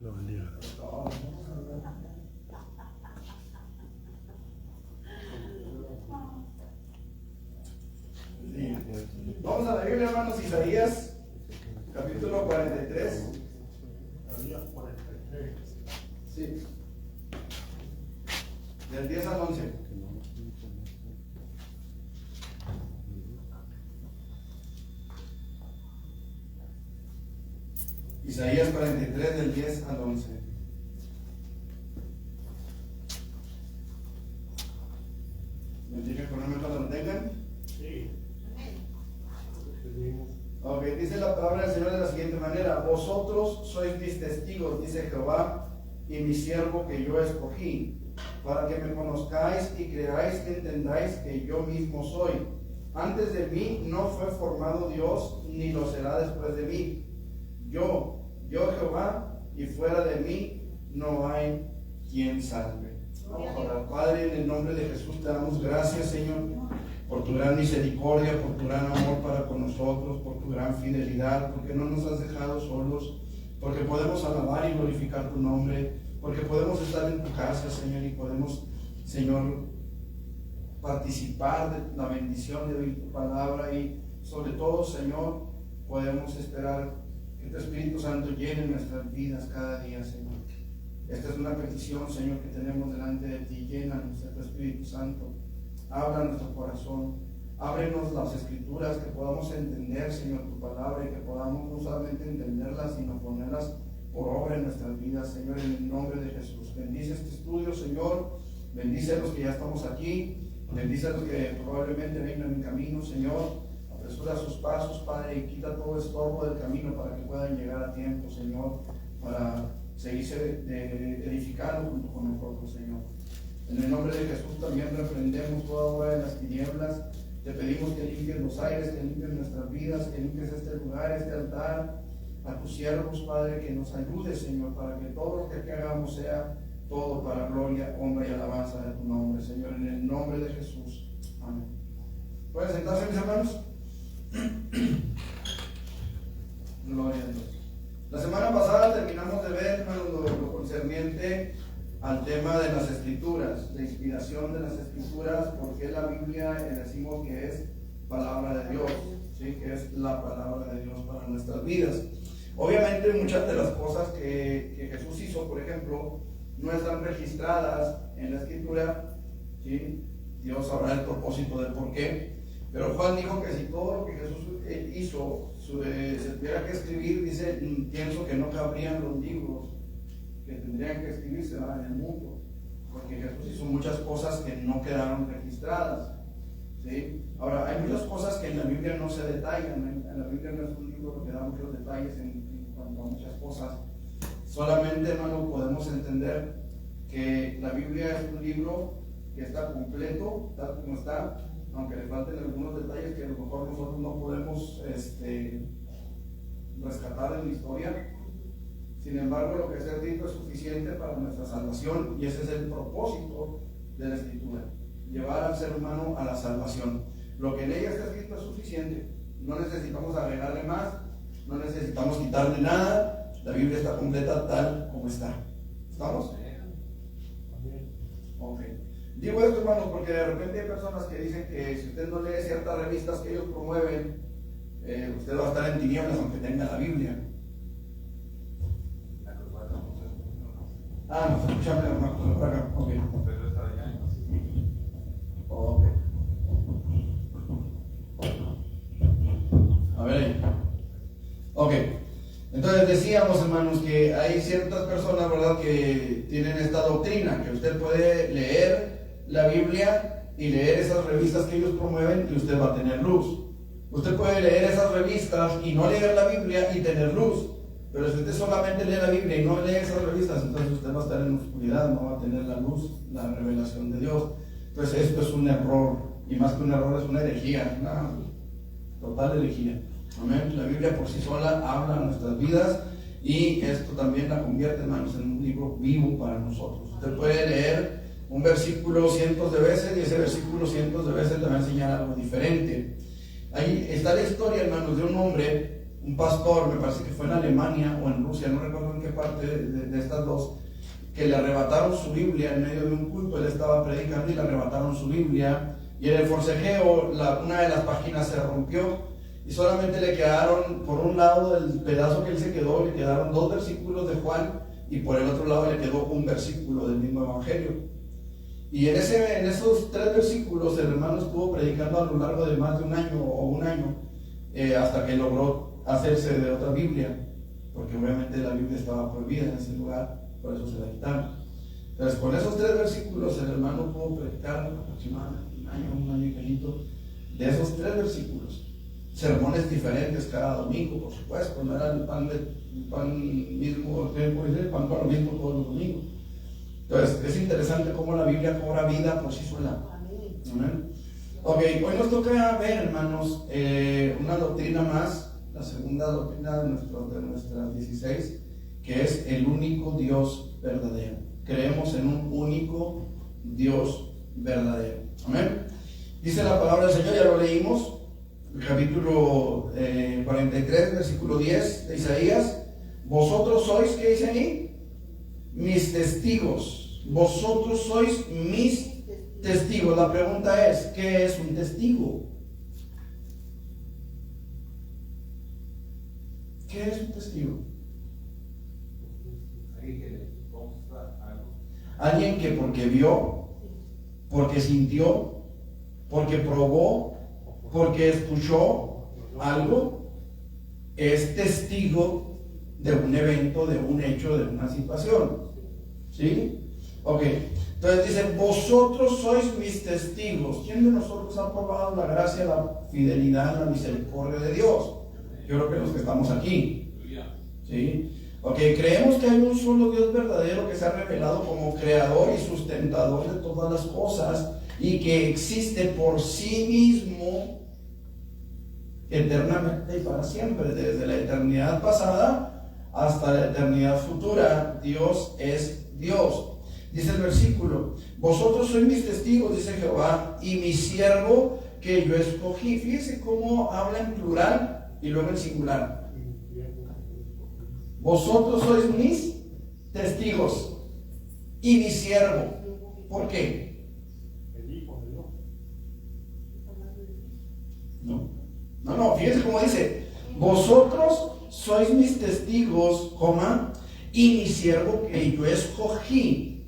Lo bendiga. Sí. Vamos a la Biblia, hermanos, Isaías, capítulo 43. Isaías 43. Sí. Del 10 al 11. Isaías 43, del 10 al 11. ¿Me tienen que ponerme cuando lo tengan? Sí. Ok, dice la palabra del Señor de la siguiente manera: vosotros sois mis testigos, dice Jehová, y mi siervo que yo escogí, para que me conozcáis y creáis que entendáis que yo mismo soy. Antes de mí no fue formado Dios, ni lo será después de mí. Yo Jehová, y fuera de mí no hay quien salve. Vamos a orar. Padre, en el nombre de Jesús te damos gracias, Señor, por tu gran misericordia, por tu gran amor para con nosotros, por tu gran fidelidad, porque no nos has dejado solos, porque podemos alabar y glorificar tu nombre, porque podemos estar en tu casa, Señor, y podemos, Señor, participar de la bendición de oír tu palabra, y sobre todo, Señor, podemos esperar que tu Espíritu Santo llene nuestras vidas cada día, Señor. Esta es una petición, Señor, que tenemos delante de ti. Llénanos de tu Espíritu Santo. Habla nuestro corazón. Ábrenos las Escrituras, que podamos entender, Señor, tu palabra, y que podamos no solamente entenderlas, sino ponerlas por obra en nuestras vidas, Señor, en el nombre de Jesús. Bendice este estudio, Señor. Bendice a los que ya estamos aquí. Bendice a los que probablemente vengan en camino, Señor. Apresura sus pasos, Padre, y quita todo estorbo del camino para que puedan llegar a tiempo, Señor, para seguirse edificando junto con nosotros, Señor. En el nombre de Jesús también reprendemos toda obra de las tinieblas. Te pedimos que limpies los aires, que limpies nuestras vidas, que limpies este lugar, este altar. A tus siervos, Padre, que nos ayudes, Señor, para que todo lo que aquí hagamos sea todo para gloria, honra y alabanza de tu nombre, Señor, en el nombre de Jesús. Amén. ¿Pueden sentarse, mis hermanos? Gloria a Dios. La semana pasada terminamos de ver, hermanos, lo concerniente al tema de las Escrituras, la inspiración de las Escrituras, porque la Biblia decimos que es palabra de Dios, ¿sí? Que es la palabra de Dios para nuestras vidas. Obviamente muchas de las cosas que Jesús hizo, por ejemplo, no están registradas en la Escritura, ¿sí? Dios sabrá el propósito del por qué. Pero Juan dijo que si todo lo que Jesús hizo se tuviera que escribir, dice, pienso que no cabrían los libros que tendrían que escribirse en el mundo, porque Jesús hizo muchas cosas que no quedaron registradas, ¿sí? Ahora, hay muchas cosas que en la Biblia no se detallan. En la Biblia no es un libro que da muchos detalles en cuanto a muchas cosas. Solamente, hermano, podemos entender que la Biblia es un libro que está completo, tal como está, aunque le falten algunos detalles que a lo mejor nosotros no podemos rescatar en la historia. Sin embargo, lo que se ha escrito es suficiente para nuestra salvación, y ese es el propósito de la Escritura: llevar al ser humano a la salvación. Lo que en ella está escrito es suficiente. No necesitamos agregarle más, no necesitamos quitarle nada. La Biblia está completa tal como está. ¿Estamos? Ok. Digo esto, hermanos, porque de repente hay personas que dicen que si usted no lee ciertas revistas que ellos promueven, usted va a estar en tinieblas aunque tenga la Biblia. Ah, nos escuchamos, hermano, por acá. Ok. Ok. A ver ahí. Ok. Entonces decíamos, hermanos, que hay ciertas personas, ¿verdad?, que tienen esta doctrina, que usted puede leer la Biblia y leer esas revistas que ellos promueven y usted va a tener luz. Usted puede leer esas revistas y no leer la Biblia y tener luz. Pero si usted solamente lee la Biblia y no lee esas revistas, entonces usted va a estar en oscuridad, no va a tener la luz, la revelación de Dios. Entonces esto es un error, y más que un error es una herejía, una total herejía. Amén. La Biblia por sí sola habla a nuestras vidas, y esto también la convierte, hermanos, en un libro vivo para nosotros. Usted puede leer un versículo cientos de veces, y ese versículo cientos de veces le va a enseñar algo diferente. Ahí está la historia, hermanos, de un hombre un pastor, me parece que fue en Alemania o en Rusia, no recuerdo en qué parte de estas dos, que le arrebataron su Biblia en medio de un culto. Él estaba predicando y le arrebataron su Biblia, y en el forcejeo una de las páginas se rompió y solamente le quedaron, por un lado del pedazo que él se quedó, le quedaron 2 versículos de Juan, y por el otro lado le quedó un versículo del mismo evangelio. Y en esos 3 versículos el hermano estuvo predicando a lo largo de más de un año, hasta que logró hacerse de otra Biblia, porque obviamente la Biblia estaba prohibida en ese lugar, por eso se la quitaron. Entonces, con esos 3 versículos el hermano pudo predicar aproximadamente un año y pelito, de esos 3 versículos. Sermones diferentes cada domingo, por supuesto, no era el pan mismo, el pan con lo mismo todos los domingos. Entonces, es interesante cómo la Biblia cobra vida por sí sola. Amén. Ok, hoy nos toca ver, hermanos, una doctrina más, la segunda doctrina de nuestras 16, que es el único Dios verdadero. Creemos en un único Dios verdadero. Amén. Dice la palabra del Señor, ya lo leímos, el capítulo 43, versículo 10 de Isaías. Vosotros sois, ¿qué dice ahí? Mis testigos. Vosotros sois mis testigos. La pregunta es, ¿qué es un testigo? ¿Qué es un testigo? Alguien que porque vio, porque sintió, porque probó, porque escuchó algo, es testigo de un evento, de un hecho, de una situación. ¿Sí? Ok, entonces dice, vosotros sois mis testigos. ¿Quién de nosotros ha probado la gracia, la fidelidad, la misericordia de Dios? Yo creo que los que estamos aquí. ¿Sí? Ok, creemos que hay un solo Dios verdadero que se ha revelado como creador y sustentador de todas las cosas, y que existe por sí mismo eternamente y para siempre, desde la eternidad pasada hasta la eternidad futura. Dios es Dios. Dice el versículo, vosotros sois mis testigos, dice Jehová, y mi siervo que yo escogí. Fíjese cómo habla en plural y luego en singular. Vosotros sois mis testigos y mi siervo. ¿Por qué? El Hijo de Dios. No, fíjense cómo dice, vosotros sois mis testigos, y mi siervo que yo escogí.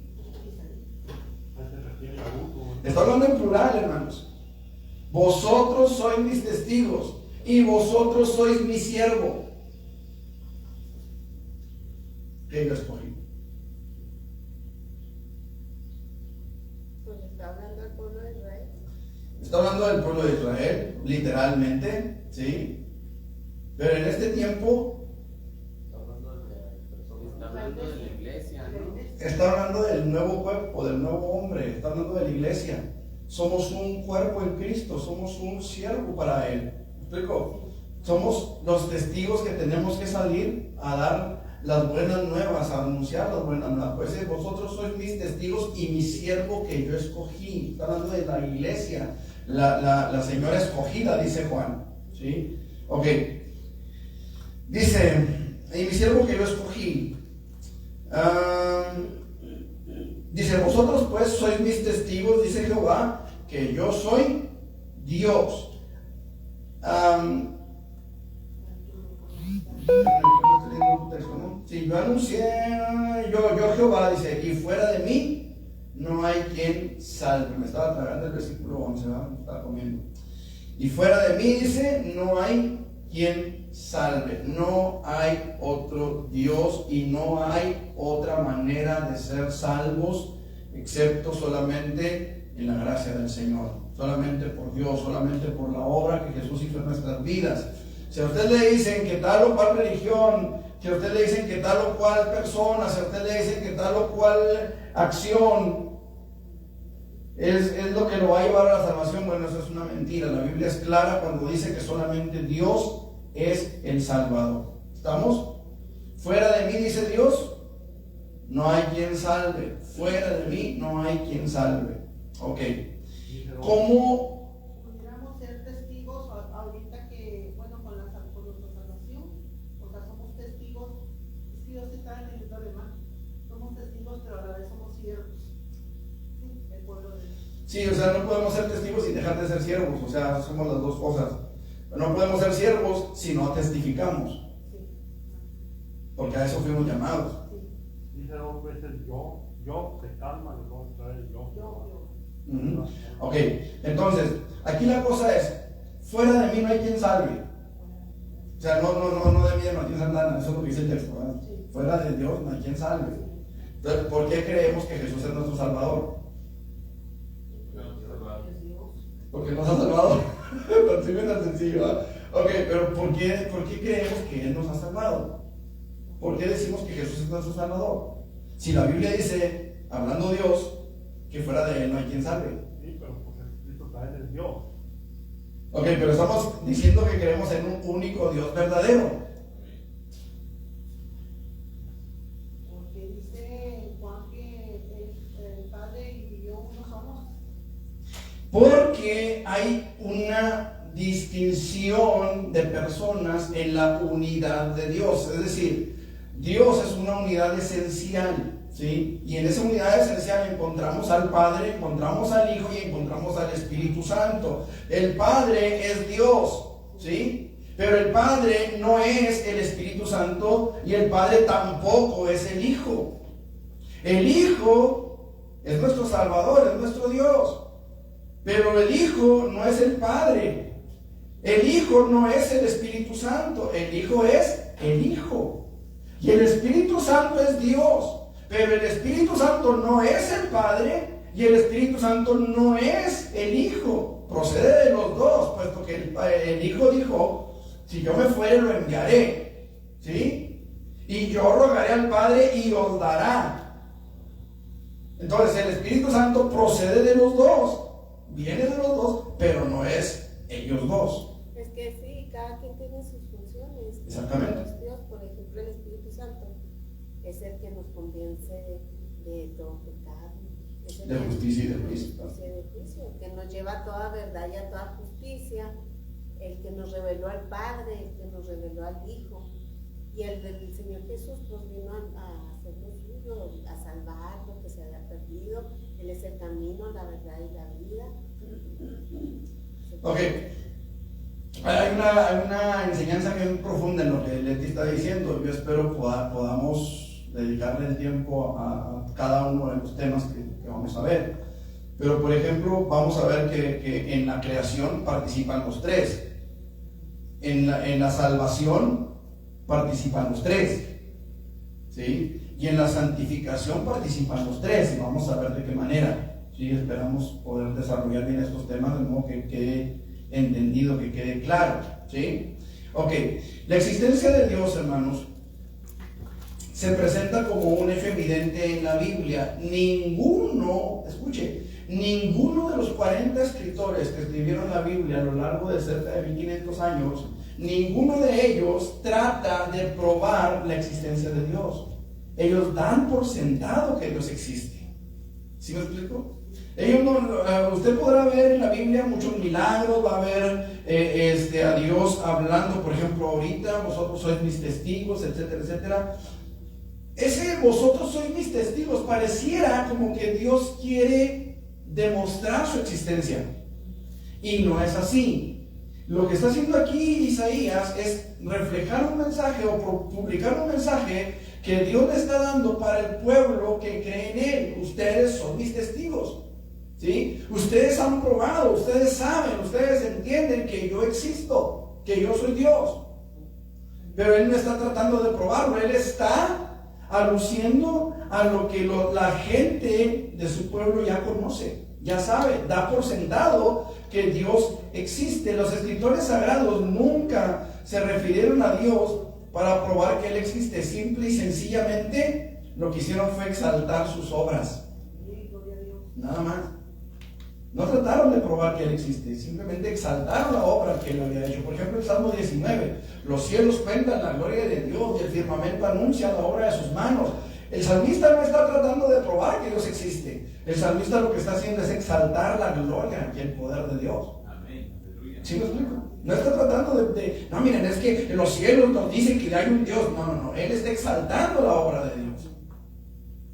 Está hablando en plural, hermanos. Vosotros sois mis testigos y vosotros sois mi siervo que yo escogí. Pues está hablando del pueblo de Israel. Está hablando del pueblo de Israel, literalmente, ¿sí? Pero en este tiempo Está hablando de la iglesia, ¿no? está hablando del nuevo cuerpo, del nuevo hombre, está hablando de la iglesia. Somos un cuerpo en Cristo, somos un siervo para Él. ¿Me explico? Somos los testigos que tenemos que salir a dar las buenas nuevas, a anunciar las buenas nuevas. Pues vosotros sois mis testigos y mi siervo que yo escogí. Está hablando de la iglesia, la señora escogida, dice Juan. ¿Sí? Ok. Dice, y mi siervo que yo escogí. Dice, vosotros pues sois mis testigos, dice Jehová, que yo soy Dios. Si yo anuncié, yo Jehová, dice, y fuera de mí no hay quien salve. Me estaba tragando el versículo 11, ¿verdad? Me estaba comiendo. Y fuera de mí, dice, no hay quien salve. No hay otro Dios y no hay otra manera de ser salvos excepto solamente en la gracia del Señor, solamente por Dios, solamente por la obra que Jesús hizo en nuestras vidas. Si a usted le dicen que tal o cual religión, si a usted le dicen que tal o cual persona, si a usted le dicen que tal o cual acción es lo que lo va a llevar a la salvación, bueno, eso es una mentira. La Biblia es clara cuando dice que solamente Dios es el Salvador. ¿Estamos? Fuera de mí, dice Dios, no hay quien salve. Fuera de mí no hay quien salve. Ok. ¿Cómo? Pudiéramos ser testigos ahorita que, bueno, con nuestra salvación, Sí, o sea, no podemos ser testigos sin dejar de ser siervos, o sea, somos las dos cosas. No podemos ser siervos si no testificamos, porque a eso fuimos llamados. Dice dos veces yo se calma, y luego otra vez yo. Ujú. Ok, entonces, aquí la cosa es, fuera de mí no hay quien salve. O sea, no de mí de Martín Santana, eso es lo que dice el texto, ¿verdad? Fuera de Dios no hay quien salve. Entonces, ¿por qué creemos que Jesús es nuestro Salvador? Porque nos ha salvado. Así me tan sencillo, ¿verdad? Ok, pero ¿por qué creemos que Él nos ha salvado? ¿Por qué decimos que Jesús es nuestro Salvador? Si la Biblia dice, hablando Dios, que fuera de Él no hay quien salve. Sí, pero pues Jesucristo también es Dios. Ok, pero estamos diciendo que creemos en un único Dios verdadero. Porque dice Juan que el Padre y yo uno somos. Porque hay una distinción de personas en la unidad de Dios. Es decir, Dios es una unidad esencial. ¿Sí? Y en esa unidad esencial encontramos al Padre, encontramos al Hijo y encontramos al Espíritu Santo. El Padre es Dios, ¿sí? Pero el Padre no es el Espíritu Santo y el Padre tampoco es el Hijo. El Hijo es nuestro Salvador, es nuestro Dios. Pero el Hijo no es el Padre. El Hijo no es el Espíritu Santo. El Hijo es el Hijo. Y el Espíritu Santo es Dios. Pero el Espíritu Santo no es el Padre y el Espíritu Santo no es el Hijo. Procede de los dos, puesto que el Hijo dijo, si yo me fuere lo enviaré, ¿sí? Y yo rogaré al Padre y os dará. Entonces el Espíritu Santo procede de los dos, viene de los dos, pero no es ellos dos. Es que sí, cada quien tiene sus funciones. Exactamente. Dios, por ejemplo, el Espíritu Santo es el que nos convence de todo pecado, es el De justicia y de juicio, juicio. el que nos lleva a toda verdad y a toda justicia, el que nos reveló al Padre, el que nos reveló al Hijo, y el del Señor Jesús pues vino a hacer lo suyo, a salvar lo que se había perdido. Él es el camino, la verdad y la vida. Ok. Hay una enseñanza bien profunda en lo que Leti está diciendo. Yo espero podamos dedicarle el tiempo a cada uno de los temas que vamos a ver. Pero por ejemplo, vamos a ver que en la creación participan los tres. En la salvación participan los tres. ¿Sí? Y en la santificación participan los tres. Y vamos a ver de qué manera. ¿Sí? Esperamos poder desarrollar bien estos temas de modo que quede entendido, que quede claro. ¿Sí? Ok. La existencia de Dios, hermanos, se presenta como un hecho evidente en la Biblia. Ninguno de los 40 escritores que escribieron la Biblia a lo largo de cerca de 1500 años, ninguno de ellos trata de probar la existencia de Dios. Ellos dan por sentado que Dios existe. ¿Sí me explico? Usted podrá ver en la Biblia muchos milagros, va a ver a Dios hablando, por ejemplo, ahorita, vosotros sois mis testigos, etcétera, etcétera. Ese vosotros sois mis testigos pareciera como que Dios quiere demostrar su existencia, y no es así. Lo que está haciendo aquí Isaías es reflejar un mensaje o publicar un mensaje que Dios le está dando para el pueblo que cree en Él. Ustedes son mis testigos, ¿sí? Ustedes han probado, ustedes saben, ustedes entienden que yo existo, que yo soy Dios. Pero Él no está tratando de probarlo, Él está aluciendo a lo que la gente de su pueblo ya conoce, ya sabe, da por sentado que Dios existe. Los escritores sagrados nunca se refirieron a Dios para probar que Él existe. Simple y sencillamente lo que hicieron fue exaltar sus obras, nada más. No trataron de probar que Él existe, simplemente exaltaron la obra que Él había hecho. Por ejemplo, el Salmo 19, los cielos cuentan la gloria de Dios y el firmamento anuncia la obra de sus manos. El salmista no está tratando de probar que Dios existe. El salmista lo que está haciendo es exaltar la gloria y el poder de Dios. ¿Sí me explico? No está tratando no, miren, es que los cielos nos dicen que hay un Dios. No, él está exaltando la obra de Dios.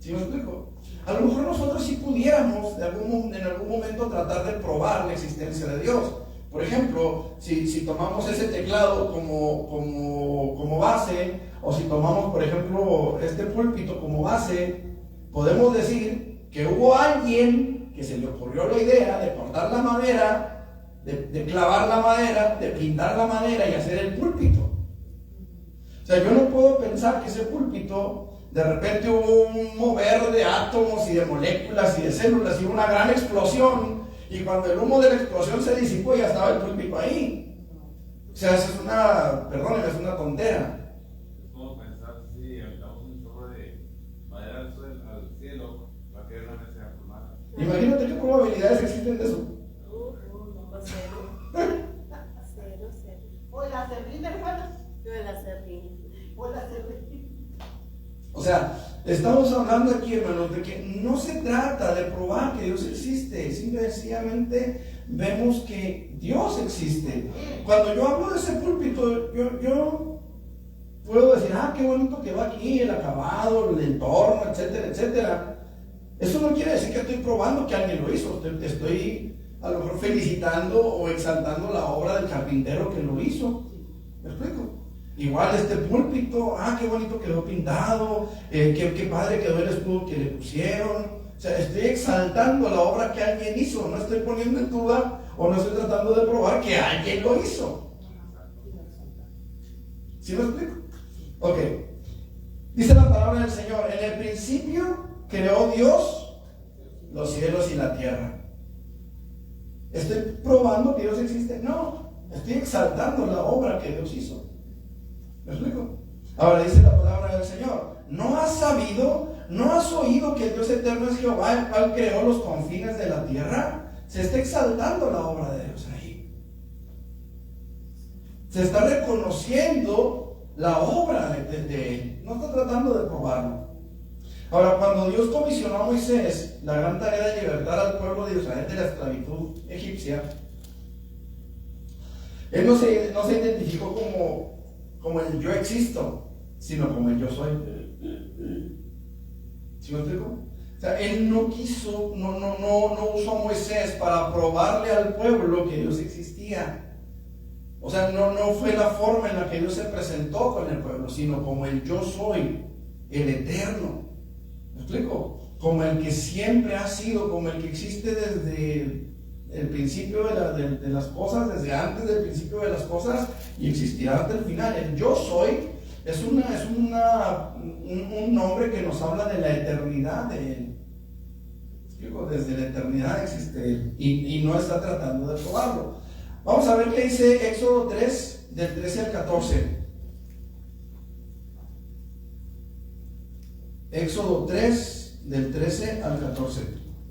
¿Sí me explico? A lo mejor nosotros sí pudiéramos en algún momento tratar de probar la existencia de Dios. Por ejemplo, si tomamos ese teclado como base, o si tomamos, por ejemplo, este púlpito como base, podemos decir que hubo alguien que se le ocurrió la idea de cortar la madera, de clavar la madera, de pintar la madera y hacer el púlpito. O sea, yo no puedo pensar que ese púlpito, de repente hubo un mover de átomos y de moléculas y de células y una gran explosión, y cuando el humo de la explosión se disipó ya estaba el púlpito ahí. O sea, eso es es una tontera. Es como pensar si aventamos un chorro de madera al cielo, la tierra no se va a formar. Imagínate qué probabilidades existen de eso. Cero. Cero. O el acerrín, hermanos. Yo el acerrín. O el acerrín. O sea, estamos hablando aquí, hermanos, de que no se trata de probar que Dios existe, simple y sencillamente vemos que Dios existe. Cuando yo hablo de ese púlpito, yo puedo decir, qué bonito quedó aquí, el acabado, el entorno, etcétera, etcétera. Eso no quiere decir que estoy probando que alguien lo hizo, estoy a lo mejor felicitando o exaltando la obra del carpintero que lo hizo. ¿Me explico? Igual este púlpito, qué bonito quedó pintado, qué padre quedó el escudo que le pusieron. O sea, estoy exaltando la obra que alguien hizo, no estoy poniendo en duda o no estoy tratando de probar que alguien lo hizo. ¿Sí me explico? Ok. Dice la palabra del Señor, en el principio creó Dios los cielos y la tierra. ¿Estoy probando que Dios existe? No, estoy exaltando la obra que Dios hizo. ¿Me explico? Ahora dice la palabra del Señor, ¿no has sabido, no has oído que el Dios eterno es Jehová, el cual creó los confines de la tierra? Se está exaltando la obra de Dios ahí. Se está reconociendo la obra de Él. No está tratando de probarlo. Ahora, cuando Dios comisionó a Moisés la gran tarea de libertar al pueblo de Israel de la esclavitud egipcia, Él no se identificó como el yo existo, sino como el yo soy. ¿Sí me explico? O sea, Él no quiso, no usó a Moisés para probarle al pueblo que Dios existía. O sea, no fue la forma en la que Dios se presentó con el pueblo, sino como el yo soy, el eterno. ¿Me explico? Como el que siempre ha sido, como el que existe desde el principio de las cosas, desde antes del principio de las cosas, y existirá hasta el final. El yo soy es un nombre que nos habla de la eternidad de Él. Desde la eternidad existe Él y no está tratando de probarlo. Vamos a ver qué dice Éxodo 3 del 13 al 14. Éxodo 3 del 13 al 14.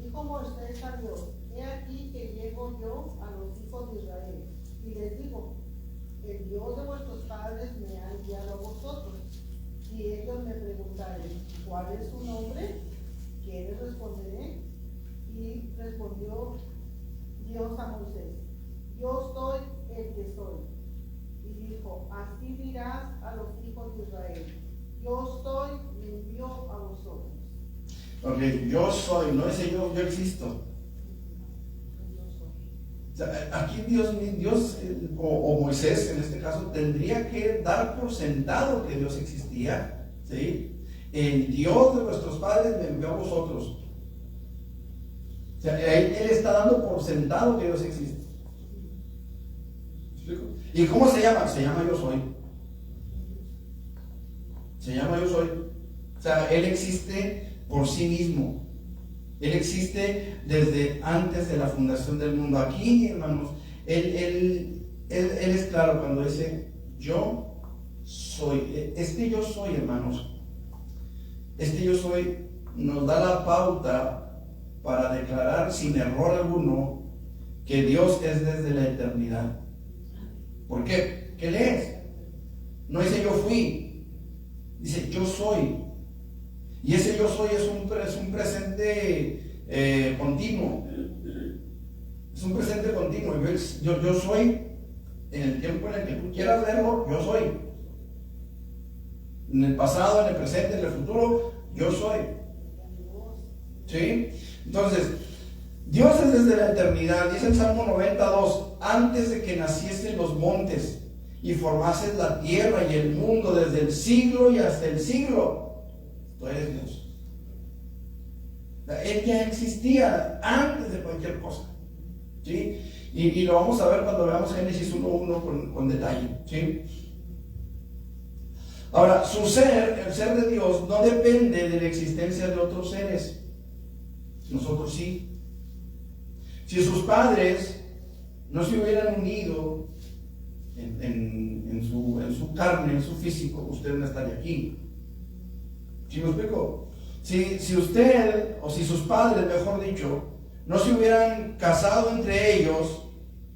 Dijo Moisés a Dios, he aquí que llego yo a los hijos de Israel y les digo, el Dios de vuestros padres me ha enviado a vosotros. Y ellos me preguntaren, ¿cuál es su nombre? ¿Qué les responderé? Y respondió Dios a Moisés, yo soy el que soy. Y dijo, así dirás a los hijos de Israel, yo soy, me envió a vosotros. Ok, yo soy, no dice yo existo. O sea, aquí Dios o Moisés en este caso tendría que dar por sentado que Dios existía, ¿sí? El Dios de vuestros padres me envió a vosotros. O sea, él está dando por sentado que Dios existe. ¿Me explico? ¿Y cómo se llama? Se llama yo soy. Se llama yo soy. O sea, Él existe por sí mismo. Él existe desde antes de la fundación del mundo. Aquí, hermanos, Él es claro cuando dice yo soy. Este yo soy, hermanos, este yo soy nos da la pauta para declarar sin error alguno que Dios es desde la eternidad. ¿Por qué? ¿Qué lees? No dice yo fui, dice yo soy. Y ese yo soy es un presente continuo. Es un presente continuo. Yo soy en el tiempo en el que tú quieras verlo, yo soy. En el pasado, en el presente, en el futuro, yo soy. ¿Sí? Entonces, Dios es desde la eternidad, dice el Salmo 92, antes de que naciesen los montes y formases la tierra y el mundo desde el siglo y hasta el siglo, tú eres Dios. Él ya existía antes de cualquier cosa, ¿sí? Y lo vamos a ver cuando veamos Génesis 1:1 con detalle, ¿sí? Ahora, su ser, el ser de Dios, no depende de la existencia de otros seres. Nosotros sí. Si sus padres no se hubieran unido en su carne, en su físico, usted no estaría aquí. ¿Sí me explico? Si usted, o si sus padres, mejor dicho, no se hubieran casado entre ellos,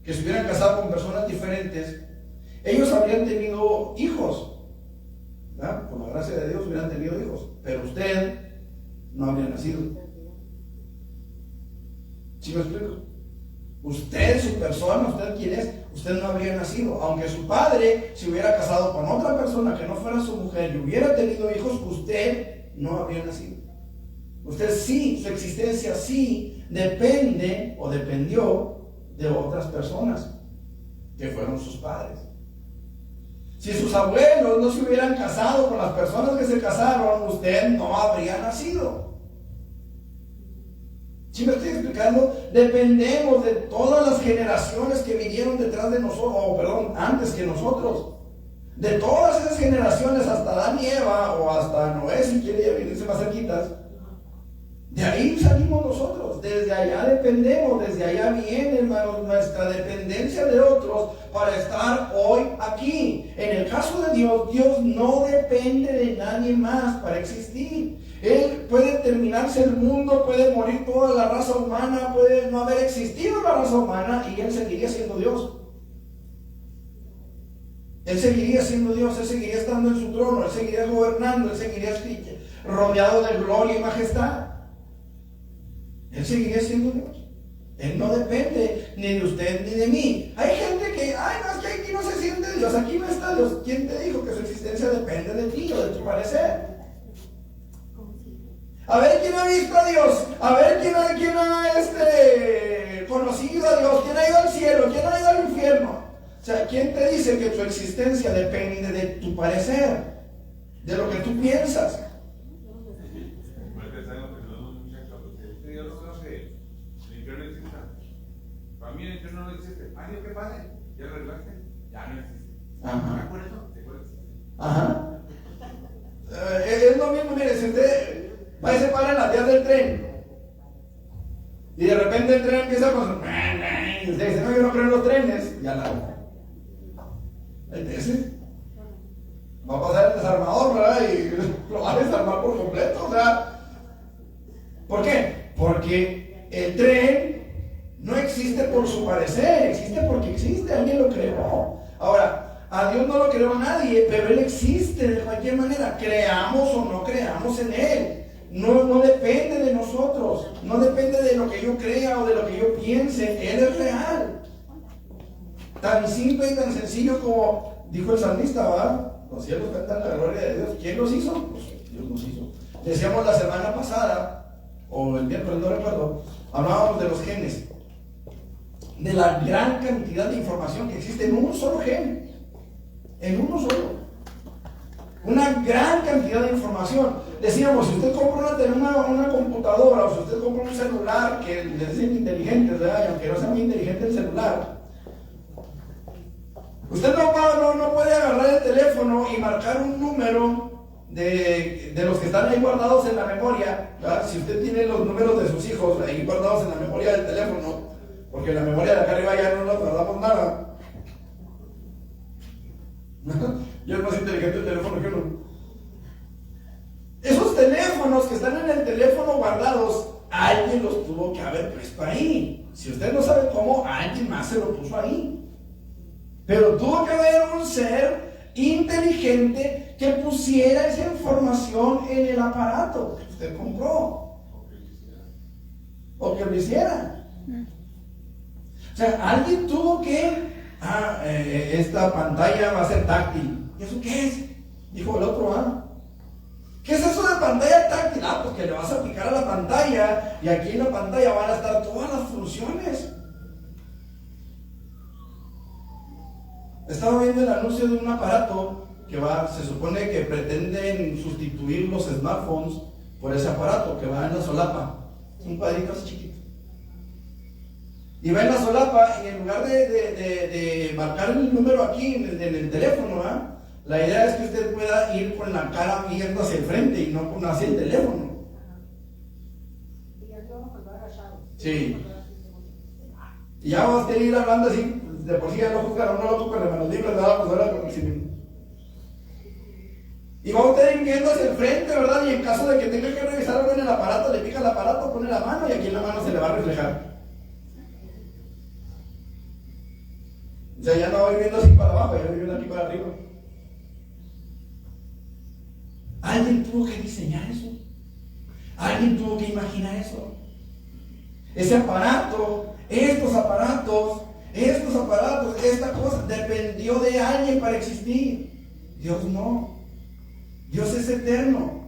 que se hubieran casado con personas diferentes, ellos habrían tenido hijos, ¿verdad? Por la gracia de Dios hubieran tenido hijos, pero usted no habría nacido. ¿Sí me explico? Usted, su persona, usted quién es, usted no habría nacido. Aunque su padre se hubiera casado con otra persona que no fuera su mujer y hubiera tenido hijos, usted no habría nacido. Usted sí, su existencia sí depende o dependió de otras personas que fueron sus padres. Si sus abuelos no se hubieran casado con las personas que se casaron, usted no habría nacido. ¿Sí me estoy explicando? Dependemos de todas las generaciones que vinieron detrás de nosotros, antes que nosotros. De todas esas generaciones, hasta Adán y Eva, o hasta Noé, si quiere ya venirse más cerquitas. De ahí salimos nosotros, desde allá dependemos, desde allá viene, hermanos, nuestra dependencia de otros para estar hoy aquí. En el caso de Dios, Dios no depende de nadie más para existir. Él puede terminarse el mundo, puede morir toda la raza humana, puede no haber existido la raza humana y Él seguiría siendo Dios. Él seguiría siendo Dios, Él seguiría estando en su trono, Él seguiría gobernando, Él seguiría rodeado de gloria y majestad. Él seguiría siendo Dios. Él no depende ni de usted ni de mí. Hay gente que, no, es que aquí no se siente Dios, aquí no está Dios. ¿Quién te dijo que su existencia depende de ti o de tu parecer? A ver quién ha visto a Dios, a ver quién ha conocido a Dios, quién ha ido al cielo, quién ha ido al infierno. O sea, ¿quién te dice que tu existencia depende de tu parecer, de lo que tú piensas? Para mí el infierno no existe. Dios, ¿qué pasa? ¿Ya lo arreglaste? Ya no existe. Ajá. ¿Por eso? ¿De cuál existe? Ajá. Es lo mismo, mire, si usted va y se para en las vías del tren y de repente el tren empieza con y usted dice, no, yo no creo en los trenes, ya la ese va a pasar el desarmador, ¿verdad? Y lo va a desarmar por completo. O sea, ¿por qué? Porque el tren no existe por su parecer, existe porque existe, alguien lo creó. Ahora, a Dios no lo creó nadie, pero Él existe de cualquier manera, creamos o no creamos en Él. No depende de nosotros, no depende de lo que yo crea o de lo que yo piense, Él es real. Tan simple y tan sencillo como dijo el salmista, ¿verdad? Los cielos cantan la gloria de Dios. ¿Quién los hizo? Pues Dios los hizo. Decíamos la semana pasada, o el miércoles, no recuerdo, hablábamos de los genes, de la gran cantidad de información que existe en un solo gen, en uno solo, una gran cantidad de información. Decíamos, si usted compra una computadora, o si usted compra un celular, que les dicen inteligentes, ¿verdad? Y aunque no sea muy inteligente el celular, usted no puede agarrar el teléfono y marcar un número de los que están ahí guardados en la memoria, ¿verdad? Si usted tiene los números de sus hijos ahí guardados en la memoria del teléfono, porque en la memoria de acá arriba ya no nos guardamos nada. Yo es más inteligente el teléfono que uno. Esos teléfonos que están en el teléfono guardados, alguien los tuvo que haber puesto ahí. Si usted no sabe cómo, alguien más se lo puso ahí. Pero tuvo que haber un ser inteligente que pusiera esa información en el aparato que usted compró. O que lo hiciera. O sea, alguien tuvo que, esta pantalla va a ser táctil. ¿Y eso qué es? Dijo el otro, ¿Qué es eso de pantalla táctil? Ah, pues que le vas a aplicar a la pantalla y aquí en la pantalla van a estar todas las funciones. Estaba viendo el anuncio de un aparato que se supone que pretenden sustituir los smartphones por ese aparato que va en la solapa, un cuadrito así chiquito. Y va en la solapa y en lugar de marcar el número aquí en el teléfono, ¿verdad? La idea es que usted pueda ir con la cara viendo hacia el frente y no hacia el teléfono. Y ya te vamos a andar agachados. Sí. Y ya va a usted ir hablando así, de por sí ya no juzgaron, no lo toco con las manos libres, nada, pues ahora con el civil. Y va usted ir viendo hacia el frente, ¿verdad? Y en caso de que tenga que revisar algo en el aparato, le pica el aparato, pone la mano y aquí en la mano se le va a reflejar. O sea, ya no voy viendo así para abajo, ya voy viendo aquí para arriba. Alguien tuvo que diseñar eso. Alguien tuvo que imaginar eso. Ese aparato, estos aparatos, esta cosa dependió de alguien para existir. Dios no. Dios es eterno.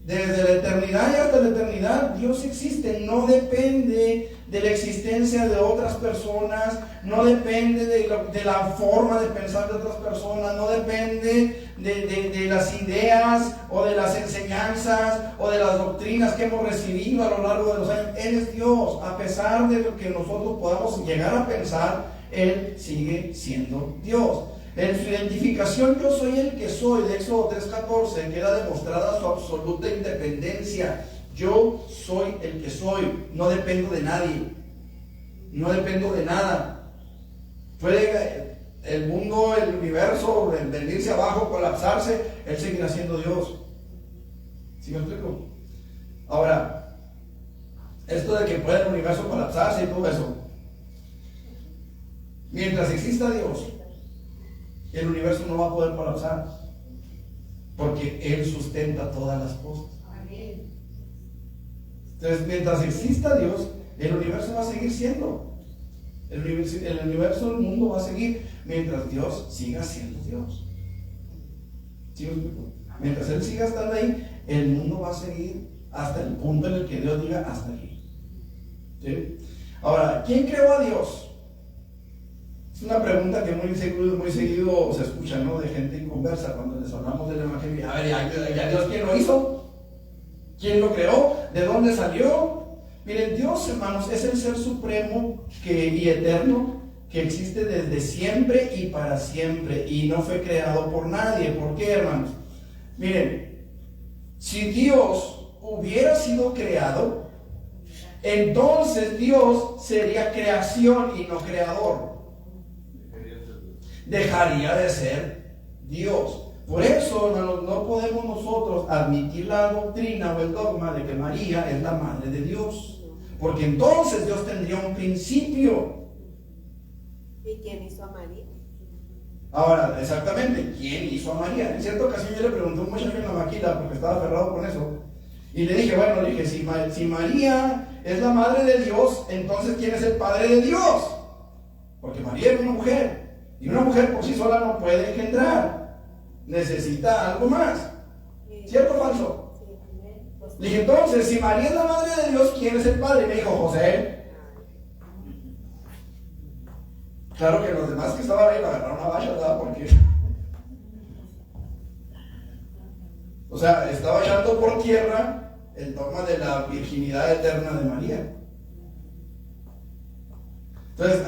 Desde la eternidad y hasta la eternidad, Dios existe. No depende de la existencia de otras personas, no depende de la forma de pensar de otras personas, no depende de las ideas o de las enseñanzas o de las doctrinas que hemos recibido a lo largo de los años. Él es Dios. A pesar de lo que nosotros podamos llegar a pensar, Él sigue siendo Dios. En su identificación, yo soy el que soy, de Éxodo 3:14, queda demostrada su absoluta independencia. Yo soy el que soy, no dependo de nadie, no dependo de nada. Puede el mundo, el universo, venirse abajo, colapsarse, Él seguirá siendo Dios. ¿Sí me explico? Ahora, esto de que puede el universo colapsarse y todo eso, mientras exista Dios, el universo no va a poder colapsar, porque Él sustenta todas las cosas. Amén. Entonces, mientras exista Dios, el universo va a seguir siendo. El universo, el mundo va a seguir mientras Dios siga siendo Dios. ¿Sí me explico? Mientras Él siga estando ahí, el mundo va a seguir hasta el punto en el que Dios diga hasta aquí. ¿Sí? Ahora, ¿quién creó a Dios? Es una pregunta que muy seguido se escucha, ¿no? De gente inconversa cuando les hablamos del evangelio. A ver, ¿ya Dios quién lo hizo? ¿Quién lo creó? ¿De dónde salió? Miren, Dios, hermanos, es el ser supremo y eterno que existe desde siempre y para siempre y no fue creado por nadie. ¿Por qué, hermanos? Miren, si Dios hubiera sido creado, entonces Dios sería creación y no creador. Dejaría de ser Dios. Por eso, hermanos, no podemos nosotros admitir la doctrina o el dogma de que María es la madre de Dios, porque entonces Dios tendría un principio. ¿Y quién hizo a María? Ahora, exactamente, ¿quién hizo a María? En cierta ocasión yo le pregunté a un muchacho en la maquila, porque estaba aferrado con eso, y le dije, si María es la madre de Dios, entonces ¿quién es el padre de Dios? Porque María es una mujer. Y una mujer por sí sola no puede engendrar, necesita algo más. ¿Cierto o falso? Le dije, entonces, si María es la madre de Dios, ¿quién es el padre? Y me dijo, José. Claro que los demás que estaban ahí me agarraron una valla, ¿verdad? Porque, o sea, estaba echando por tierra el dogma de la virginidad eterna de María. Entonces,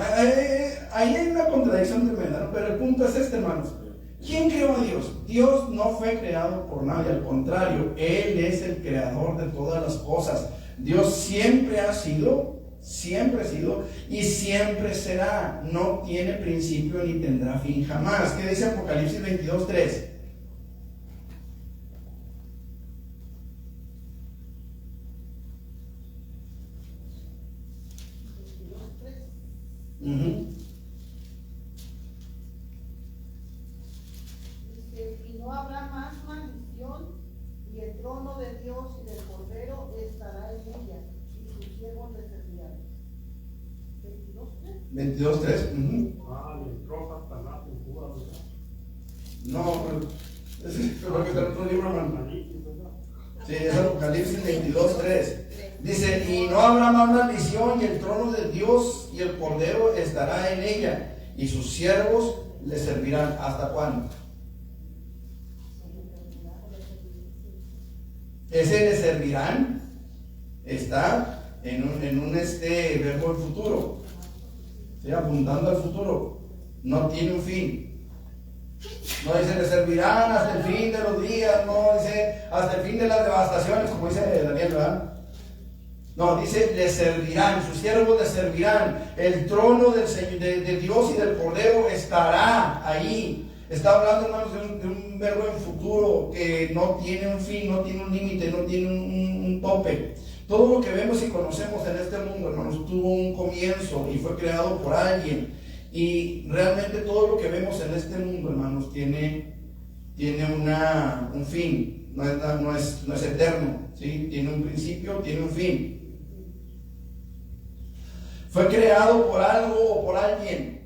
ahí hay una contradicción tremenda, ¿no? Pero el punto es este, hermanos. ¿Quién creó a Dios? Dios no fue creado por nadie, al contrario, Él es el creador de todas las cosas. Dios siempre ha sido y siempre será. No tiene principio ni tendrá fin jamás. ¿Qué dice Apocalipsis 22:3? Dice, y no habrá más maldición, y el trono de Dios y del Cordero estará en ella, y sus siervos le servirán. 22:3. 22:3. Le entró Satanás en Judas, ¿verdad? No, Porque está en otro libro, hermano. Sí, es Apocalipsis 22:3. Dice, y no habrá más maldición, y el trono de Dios y el Cordero estará en ella, y sus siervos le servirán. ¿Hasta cuándo? Ese le servirán está en un verbo en futuro, ¿sí? Apuntando al futuro. No tiene un fin. No dice le servirán hasta el fin de los días, no dice hasta el fin de las devastaciones, como dice Daniel, ¿verdad? No, dice le servirán, sus siervos le servirán. El trono de Dios y del Cordero estará ahí. Está hablando, hermanos, de un verbo en futuro que no tiene un fin, no tiene un límite, no tiene un tope. Todo lo que vemos y conocemos en este mundo, hermanos, tuvo un comienzo y fue creado por alguien. Y realmente todo lo que vemos en este mundo, hermanos, tiene un fin, no es eterno, ¿sí? Tiene un principio, tiene un fin. Fue creado por algo o por alguien.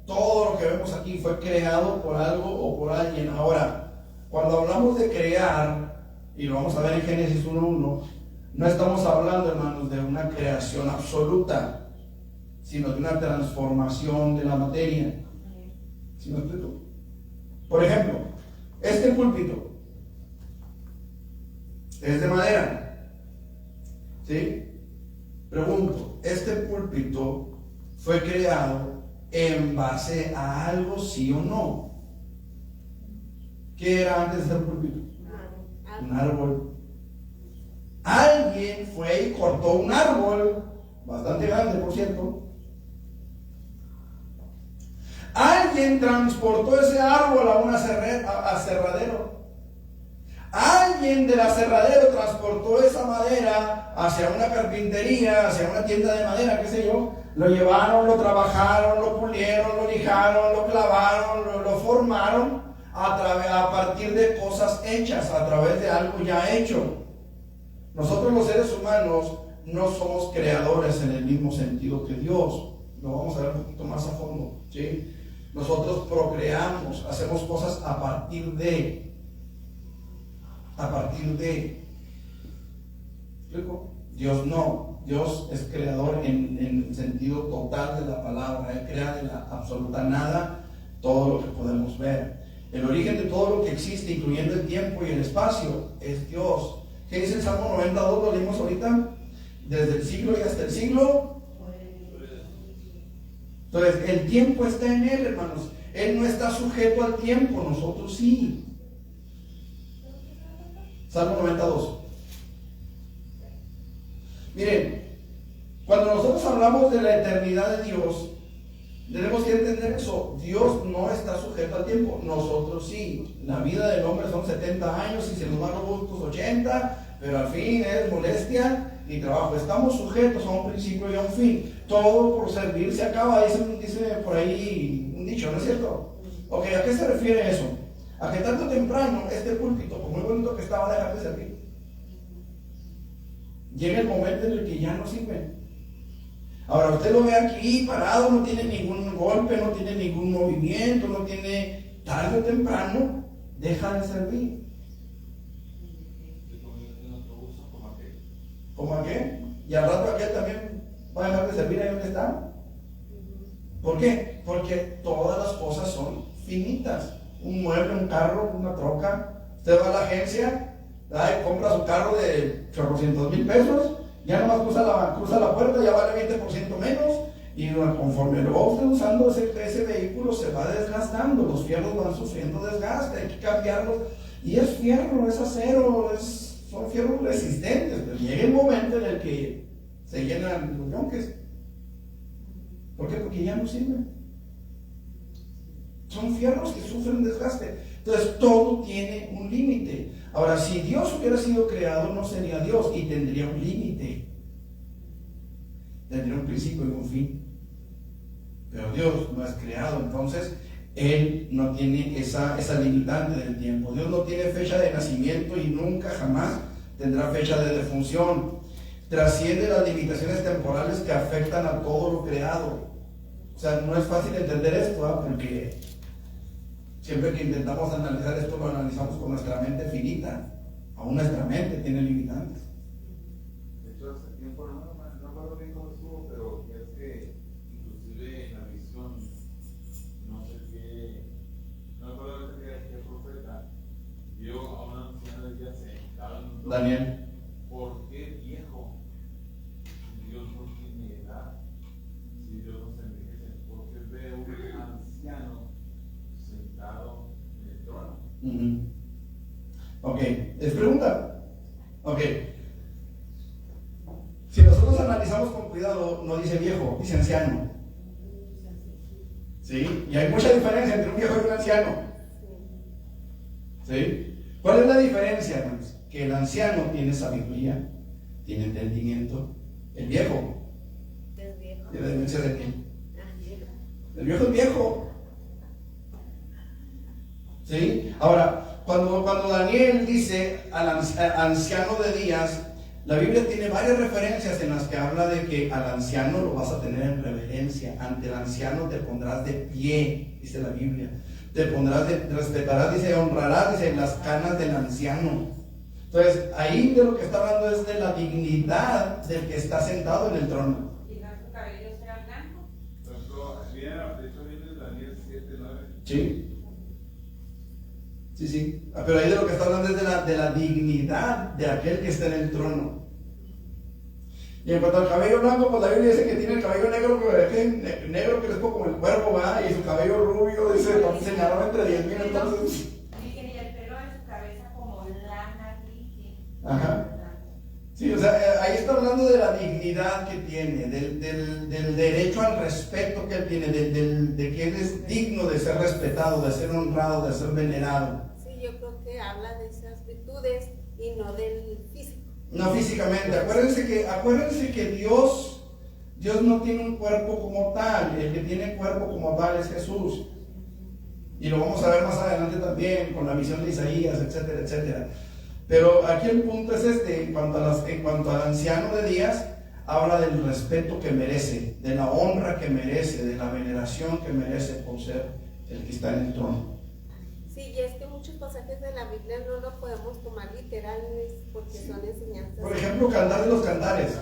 Todo lo que vemos aquí fue creado por algo o por alguien. Ahora, cuando hablamos de crear, y lo vamos a ver en Génesis 1:1, no estamos hablando, hermanos, de una creación absoluta, sino de una transformación de la materia. ¿Sí me explico? Por ejemplo, este púlpito es de madera, ¿sí? Pregunto, ¿este púlpito fue creado en base a algo, sí o no? ¿Qué era antes del púlpito? Un árbol. Alguien fue y cortó un árbol, bastante grande, por cierto. Alguien transportó ese árbol a un aserradero. Alguien del aserradero transportó esa madera hacia una carpintería, hacia una tienda de madera, qué sé yo. Lo llevaron, lo trabajaron, lo pulieron, lo lijaron, lo clavaron, lo formaron a partir de cosas hechas, a través de algo ya hecho. Nosotros los seres humanos no somos creadores en el mismo sentido que Dios. Lo vamos a ver un poquito más a fondo, ¿sí? Nosotros procreamos, hacemos cosas a partir de. ¿Explico? Dios no. Dios es creador en el sentido total de la palabra. Él crea de la absoluta nada todo lo que podemos ver. El origen de todo lo que existe, incluyendo el tiempo y el espacio, es Dios. ¿Qué dice el Salmo 92? Lo leímos ahorita. Desde el siglo y hasta el siglo. Entonces, el tiempo está en Él, hermanos. Él no está sujeto al tiempo, nosotros sí. Salmo 92. Miren, cuando nosotros hablamos de la eternidad de Dios, tenemos que entender eso. Dios no está sujeto al tiempo, nosotros sí. La vida del hombre son 70 años y se nos van robustos 80, pero al fin es molestia y trabajo. Estamos sujetos a un principio y a un fin. Todo por servir se acaba, dice por ahí un dicho, ¿no es cierto? Ok, ¿a qué se refiere eso? A que tarde o temprano este púlpito, por muy bonito que está, va a dejar de servir. Llega el momento en el que ya no sirve. Ahora usted lo ve aquí parado, no tiene ningún golpe, no tiene ningún movimiento, no tiene, tarde o temprano deja de servir. ¿Cómo aquel? Y al rato aquel también va a dejar de servir ahí donde está. ¿Por qué? Porque todas las cosas son finitas. Un mueble, un carro, una troca. Usted va a la agencia, compra su carro de 800,000 pesos, ya nomás cruza la puerta, ya vale 20% menos, y conforme lo va usted usando, ese vehículo se va desgastando, los fierros van sufriendo desgaste, hay que cambiarlos, y es fierro, es acero, son fierros resistentes, pero llega el momento en el que se llenan los yonques. ¿Por qué? Porque ya no sirven. Son fierros que sufren desgaste. Entonces todo tiene un límite. Ahora, si Dios hubiera sido creado, no sería Dios y tendría un límite. Tendría un principio y un fin. Pero Dios no es creado, entonces Él no tiene esa limitante del tiempo. Dios no tiene fecha de nacimiento y nunca jamás tendrá fecha de defunción. Trasciende las limitaciones temporales que afectan a todo lo creado. O sea, no es fácil entender esto, porque Siempre que intentamos analizar esto, lo analizamos con nuestra mente finita. Aún nuestra mente tiene limitantes. De hecho, hace tiempo, no me acuerdo bien cómo estuvo, pero es que inclusive en la visión, no sé qué, no me acuerdo qué profeta, vio a una anciana de ella sentada en un trono. Daniel. ¿Por qué viejo? Si Dios no tiene edad, si Dios no se envejece, ¿por qué ve a un anciano sentado en el trono? Ok, ¿es pregunta? Ok. Si nosotros analizamos con cuidado, no dice viejo, dice anciano. ¿Sí? Y hay mucha diferencia entre un viejo y un anciano. ¿Sí? ¿Cuál es la diferencia, hermanos? Que el anciano tiene sabiduría, tiene entendimiento. El viejo Es viejo. tiene demencia de qué? Ah, viejo. El viejo es viejo. ¿Sí? Ahora, cuando Daniel dice al anciano de días, la Biblia tiene varias referencias en las que habla de que al anciano lo vas a tener en reverencia. Ante el anciano te pondrás de pie, dice la Biblia. Te pondrás respetarás, dice, honrarás, dice, las canas del anciano. Entonces, ahí de lo que está hablando es de la dignidad del que está sentado en el trono. ¿Y no su cabello será blanco? Por ejemplo, de hecho viene Daniel 7:9. Sí. Sí. Pero ahí de lo que está hablando es de la dignidad de aquel que está en el trono. Y en cuanto al cabello blanco, pues la Biblia dice que tiene el cabello negro que es como el cuerpo, ¿verdad? Y su cabello rubio, dice, señalado entre 10,000, entonces. Y el pelo de su cabeza como lana gris. Ajá. Sí, o sea, ahí está hablando de la dignidad que tiene, del derecho al respeto que él tiene, de que él es digno de ser respetado, de ser honrado, de ser venerado. Sí, yo creo que habla de esas virtudes y no del físico. No físicamente. Acuérdense que Dios no tiene un cuerpo como tal. El que tiene cuerpo como tal es Jesús. Y lo vamos a ver más adelante también con la visión de Isaías, etcétera, etcétera. Pero aquí el punto es en cuanto al anciano de días, habla del respeto que merece, de la honra que merece, de la veneración que merece por ser el que está en el trono. Sí, y es que muchos pasajes de la Biblia no lo podemos tomar literales porque son enseñanzas. Por ejemplo, Cantar de los Cantares.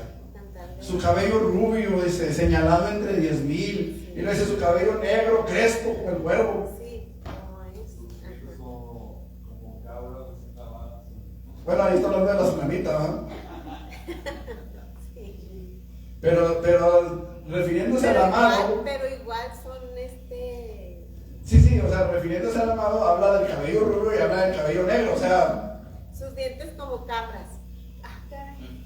Su cabello rubio, dice, señalado entre 10,000. Y le dice su cabello negro, crespo, como el cuervo. Sí, como es. Sus hijos como cabras recién lavadas. Bueno, ahí está hablando de la tsunamita, ¿no? Sí. Pero refiriéndose al amado. Pero igual son Sí, o sea, refiriéndose al amado, habla del cabello rubio y habla del cabello negro, o sea. sus dientes como cabras. Ah, caray.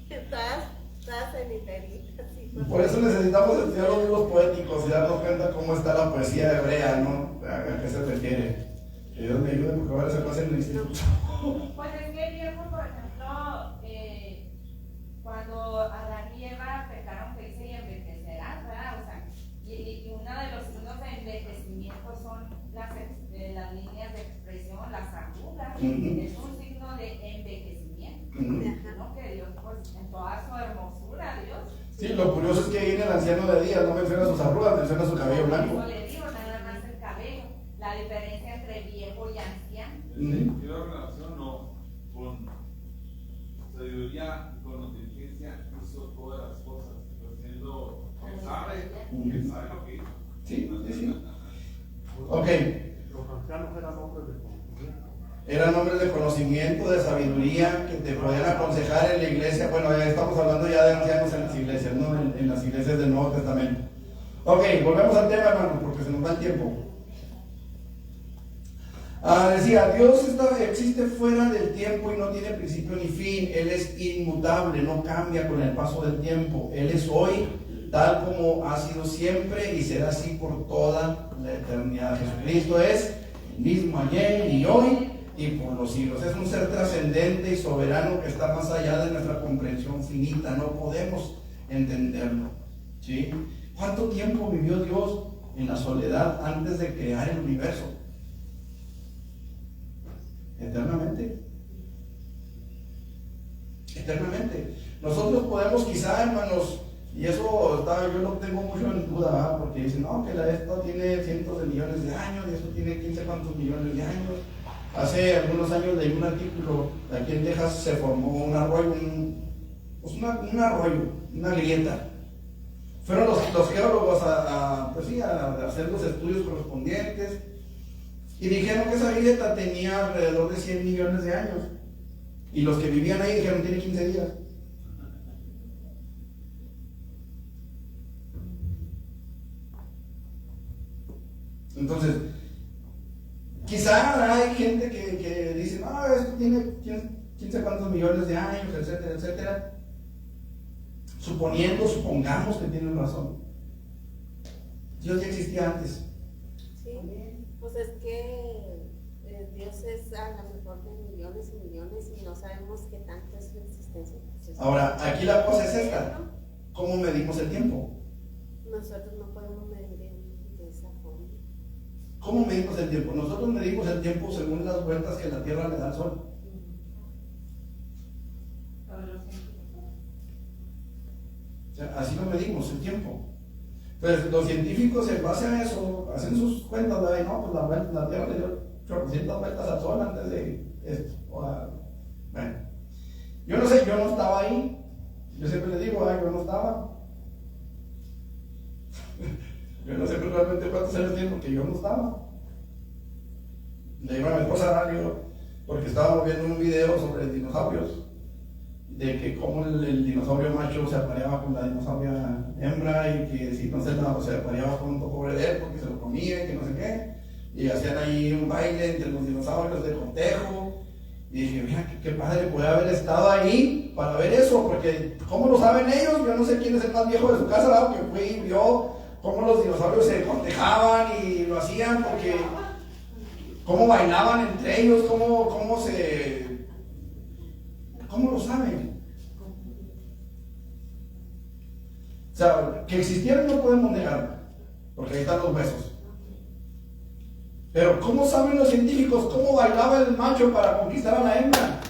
Todas ceniferitas. Sí, Por eso necesitamos estudiar los libros poéticos y darnos cuenta cómo está la poesía hebrea, ¿no? ¿A qué se refiere? Que Dios me ayude porque ahora se pasa en el instituto. Pues es que viejo, por ejemplo, cuando Adán y Eva pecaron, que dice y envejecerán, ¿verdad? O sea, y uno de los signos de envejecimiento son las líneas de expresión, las arrugas. Es un signo de envejecimiento, ¿no? Que Dios, pues, en toda su hermosura, Dios. Sí, lo curioso es que ahí en el anciano de días no menciona sus arrugas, menciona su cabello blanco. Eso le digo, nada más el cabello, la diferencia entre viejo y anciano. Yo lo relaciono con sabiduría, con inteligencia, hizo todas las cosas, siendo que sabe lo que hizo. Sí. Ok. Los ancianos eran hombres de conocimiento. Eran hombres de conocimiento, de sabiduría, que te podían aconsejar en la iglesia. Bueno, ya estamos hablando ya de ancianos en las iglesias, ¿no? En las iglesias del Nuevo Testamento. Ok, volvemos al tema, hermano, porque se nos va el tiempo. Decía, Dios existe fuera del tiempo y no tiene principio ni fin. Él es inmutable, no cambia con el paso del tiempo. Él es hoy, tal como ha sido siempre y será así por toda la eternidad. Jesucristo es el mismo ayer y hoy y por los siglos. Es un ser trascendente y soberano que está más allá de nuestra comprensión finita. No podemos entenderlo, ¿sí? ¿Cuánto tiempo vivió Dios en la soledad antes de crear el universo? Eternamente. Nosotros podemos quizá, hermanos, Y eso yo lo tengo mucho en duda, ¿verdad? Porque dicen, no, que esto tiene cientos de millones de años y esto tiene 15 cuantos millones de años. Hace algunos años leí un artículo, aquí en Texas se formó un arroyo, un arroyo, una grieta. Fueron los geólogos a hacer los estudios correspondientes y dijeron que esa grieta tenía alrededor de 100 millones de años. Y los que vivían ahí dijeron, tiene 15 días. Entonces, quizá hay gente que dice, no, esto tiene 15 cuantos millones de años, etcétera, etcétera. Supongamos que tienen razón. Dios ya existía antes. Sí, pues es que Dios es a lo mejor de millones y millones y no sabemos qué tanto es su existencia. Pues Ahora, aquí la cosa es esta. ¿Cómo medimos el tiempo? Nosotros no podemos medir de esa forma. ¿Cómo medimos el tiempo? Nosotros medimos el tiempo según las vueltas que la Tierra le da al Sol. O sea, así lo medimos el tiempo. Pues los científicos en base a eso hacen sus cuentas de, no, pues la Tierra le dio 800 vueltas al Sol antes de esto. Bueno, yo no sé, yo no estaba ahí. Yo siempre les digo, yo no estaba. Yo no sé realmente cuántos años tiene porque yo no estaba. Le digo a mi esposa, porque estábamos viendo un video sobre dinosaurios, de que cómo el dinosaurio macho se apareaba con la dinosauria hembra y que si no se apareaba con un poco de él porque se lo comía y que no sé qué, y hacían ahí un baile entre los dinosaurios de cortejo. Y dije, mira, qué padre puede haber estado ahí para ver eso, porque ¿cómo lo saben ellos? Yo no sé quién es el más viejo de su casa, ¿verdad? Que fue y vio cómo los dinosaurios se cortejaban y lo hacían, porque cómo bailaban entre ellos, cómo lo saben. O sea, que existieron no podemos negarlo, porque ahí están los huesos. Pero ¿cómo saben los científicos cómo bailaba el macho para conquistar a la hembra?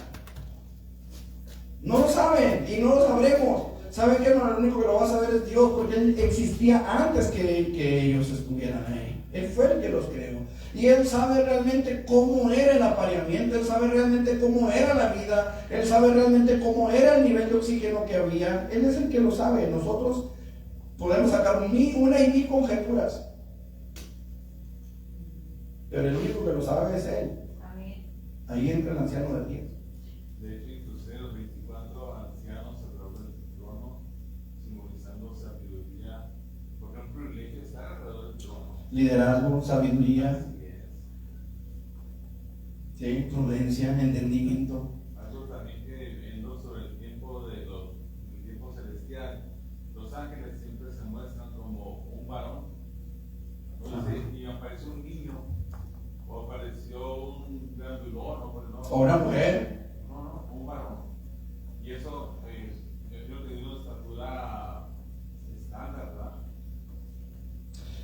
No lo saben y no lo sabremos. ¿Saben qué? No, el único que lo va a saber es Dios, porque Él existía antes que ellos estuvieran ahí. Él fue el que los creó. Y Él sabe realmente cómo era el apareamiento, Él sabe realmente cómo era la vida, Él sabe realmente cómo era el nivel de oxígeno que había. Él es el que lo sabe. Nosotros podemos sacar una y mil conjeturas, pero el único que lo sabe es Él. Amén. Ahí entra el anciano de Dios. De hecho, inclusive los 24 ancianos alrededor del trono, simbolizando sabiduría, porque un privilegio estar alrededor del trono. Liderazgo, sabiduría, Así es. ¿sí? Prudencia, entendimiento. Algo también que viendo sobre el tiempo celestial, los ángeles siempre se muestran como un varón. Entonces, y apareció un niño, o apareció un grandulón, O una mujer. No, un varón. Y eso, yo creo que dio una estatura estándar, ¿verdad?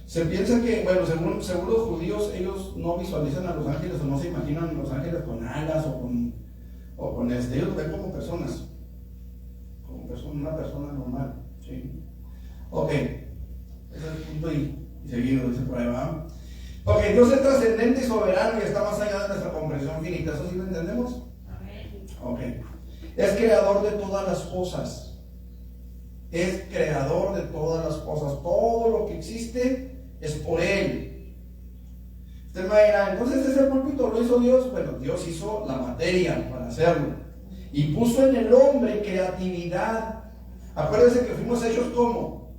Se piensa que, bueno, según los judíos, ellos no visualizan a los ángeles o no se imaginan a los ángeles con alas o con ellos lo ven como personas, una persona normal, ¿sí? Ok, ese es el punto y seguido, dice por ahí, ¿va? Ok, Dios es trascendente y soberano y está más allá de nuestra comprensión finita, ¿eso sí lo entendemos? Amén. Ok, es creador de todas las cosas, es creador de todas las cosas, todo lo que existe es por Él. Usted me dirá, entonces ese púlpito lo hizo Dios. Bueno, Dios hizo la materia para hacerlo y puso en el hombre creatividad. Acuérdense que fuimos hechos como